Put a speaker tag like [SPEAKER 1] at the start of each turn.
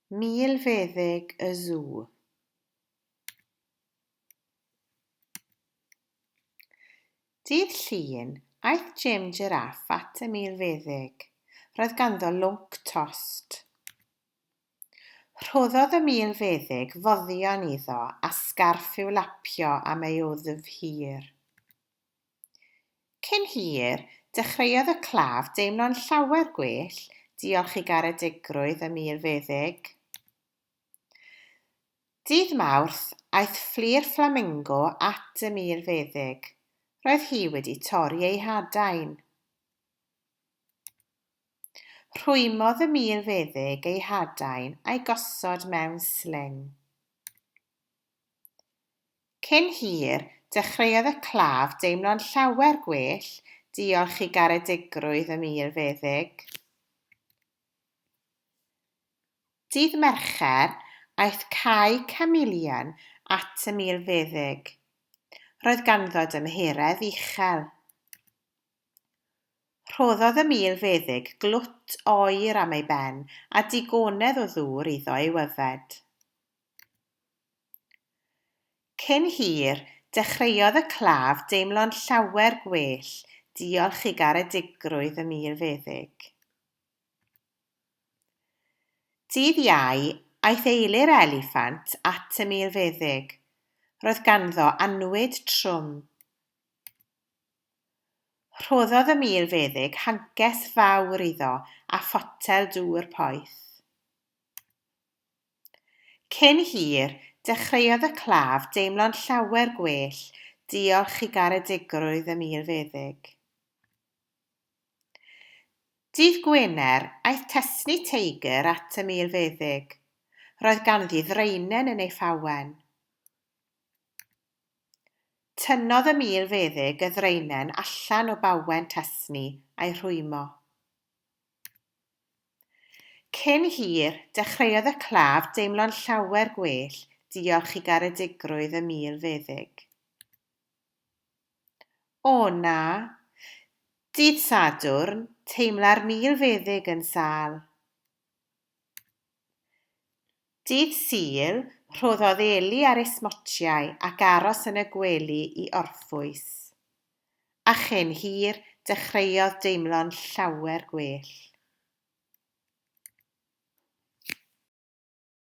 [SPEAKER 1] Milfeddyg y Sw. Dydd Llun, aeth Jim Jiraff at y milfeddyg. Roedd ganddo lwnc tost. Rhoddodd y milfeddyg foddion iddo a sgarff i'w lapio am ei wddf hir. Cyn hir, dechreuodd y claf deimlo'n llawer gwell, diolch i garedigrwydd y milfeddyg. Dydd Mawrth, aeth fflir fflamingo at y milfeddyg. Roedd hi wedi torri ei hadain. Rhwymodd y milfeddyg ei hadain a'i gosod mewn sling. Cyn hir, dechreuodd y claf deimlo'n llawer gwell, diolch i garedigrwydd y milfeddyg. Dydd Mercher, aeth Cai Camelian at y milfeddyg. Roedd ganddo dymheredd uchel. Rhoddodd y milfeddyg glwt oer am ei ben a digonedd o ddŵr iddo ei yfed. Cyn hir, dechreuodd y claf deimlo'n llawer gwell, diolch i garedigrwydd y milfeddyg. Dydd Iau, aeth Eilir Eliffant at y milfeddyg. Roedd ganddo annwyd trwm. Rhoddodd y milfeddyg hanges fawr iddo a photel dŵr poeth. Cyn hir, dechreuodd y claf deimlo'n llawer gwell, diolch i garedigrwydd y milfeddyg. Dydd Gwener, aeth Tesni Teigr at y milfeddyg. Roedd ganddi ddraenen yn ei phawen. Tynnodd y milfeddyg y ddraenen allan o bawen Tesni a'i rhwymo. Cyn hir, dechreuodd y claf deimlo'n llawer gwell, diolch i garedigrwydd y milfeddyg. O na, dydd Sadwrn, teimla'r milfeddyg yn sâl. Dydd Sul, rhoddodd Eli ar esmotiau ac aros yn y gwely i orffwys. A chyn hir, dechreuodd deimlo'n llawer gwell.